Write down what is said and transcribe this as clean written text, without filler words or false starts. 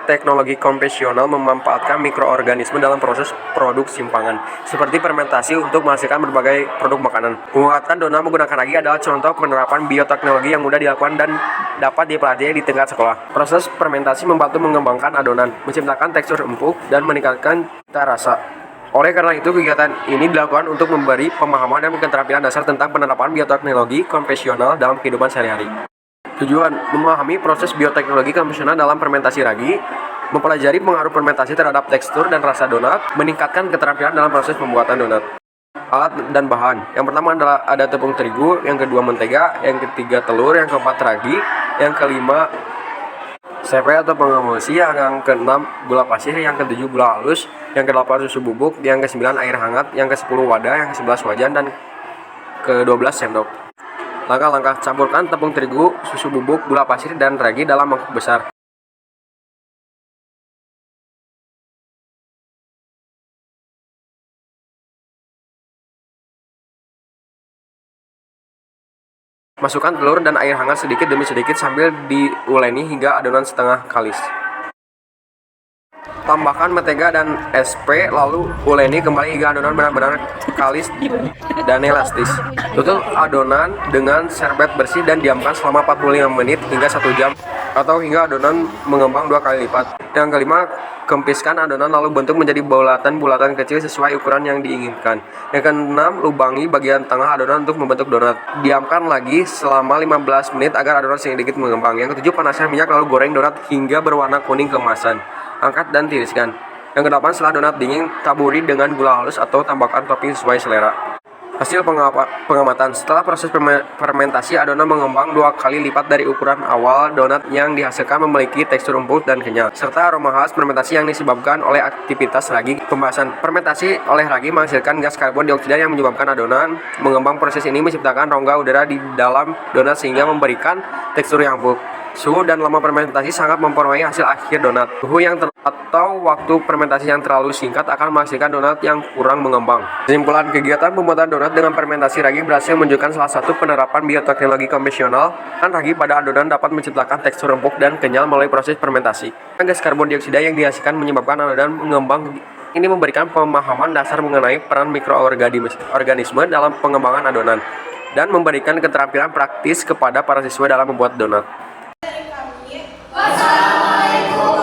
bioteknologi konvensional memanfaatkan mikroorganisme dalam proses produksi pangan, seperti fermentasi untuk menghasilkan berbagai produk makanan. Pembuatan donat menggunakan ragi adalah contoh penerapan bioteknologi yang mudah dilakukan dan dapat dipelajari di tingkat sekolah. Proses fermentasi membantu mengembangkan adonan, menciptakan tekstur empuk, dan meningkatkan cita rasa. Oleh karena itu, kegiatan ini dilakukan untuk memberi pemahaman dan keterampilan dasar tentang penerapan bioteknologi konvensional dalam kehidupan sehari-hari. Tujuan: memahami proses bioteknologi konvensional dalam fermentasi ragi, mempelajari pengaruh fermentasi terhadap tekstur dan rasa donat, meningkatkan keterampilan dalam proses pembuatan donat. Alat dan bahan: yang pertama adalah ada tepung terigu, yang kedua mentega, yang ketiga telur, yang keempat ragi, yang kelima sepe atau pengemulsi, yang keenam gula pasir, yang ketujuh gula halus, yang kedelapan susu bubuk, yang kesembilan air hangat, yang ke-10 wadah, yang ke-11 wajan, dan ke-12 sendok. Langkah-langkah: campurkan tepung terigu, susu bubuk, gula pasir, dan ragi dalam mangkuk besar. Masukkan telur dan air hangat sedikit demi sedikit sambil diuleni hingga adonan setengah kalis. Tambahkan mentega dan SP, lalu uleni kembali hingga adonan benar-benar kalis dan elastis. Tutup adonan dengan serbet bersih dan diamkan selama 45 menit hingga 1 jam atau hingga adonan mengembang 2 kali lipat. Yang kelima, kempiskan adonan lalu bentuk menjadi bulatan-bulatan kecil sesuai ukuran yang diinginkan. Yang keenam, lubangi bagian tengah adonan untuk membentuk donat. Diamkan lagi selama 15 menit agar adonan sedikit mengembang. Yang ketujuh, panaskan minyak lalu goreng donat hingga berwarna kuning keemasan. Angkat dan tiriskan. Yang kedelapan, setelah donat dingin, taburi dengan gula halus atau tambahkan topping sesuai selera. Hasil pengamatan: setelah proses fermentasi, adonan mengembang 2 kali lipat dari ukuran awal. Donat yang dihasilkan memiliki tekstur empuk dan kenyal, serta aroma khas fermentasi yang disebabkan oleh aktivitas ragi. Pembahasan: fermentasi oleh ragi menghasilkan gas karbon dioksida yang menyebabkan adonan mengembang. Proses ini menciptakan rongga udara di dalam donat sehingga memberikan tekstur yang empuk. Suhu dan lama fermentasi sangat mempengaruhi hasil akhir donat. Suhu yang atau waktu fermentasi yang terlalu singkat akan menghasilkan donat yang kurang mengembang. Kesimpulan: kegiatan pembuatan donat dengan fermentasi ragi berhasil menunjukkan salah satu penerapan bioteknologi konvensional. Ragi pada adonan dapat menciptakan tekstur empuk dan kenyal melalui proses fermentasi. Gas karbon dioksida yang dihasilkan menyebabkan adonan mengembang. Ini memberikan pemahaman dasar mengenai peran mikroorganisme dalam pengembangan adonan dan memberikan keterampilan praktis kepada para siswa dalam membuat donat. Wassalamualaikum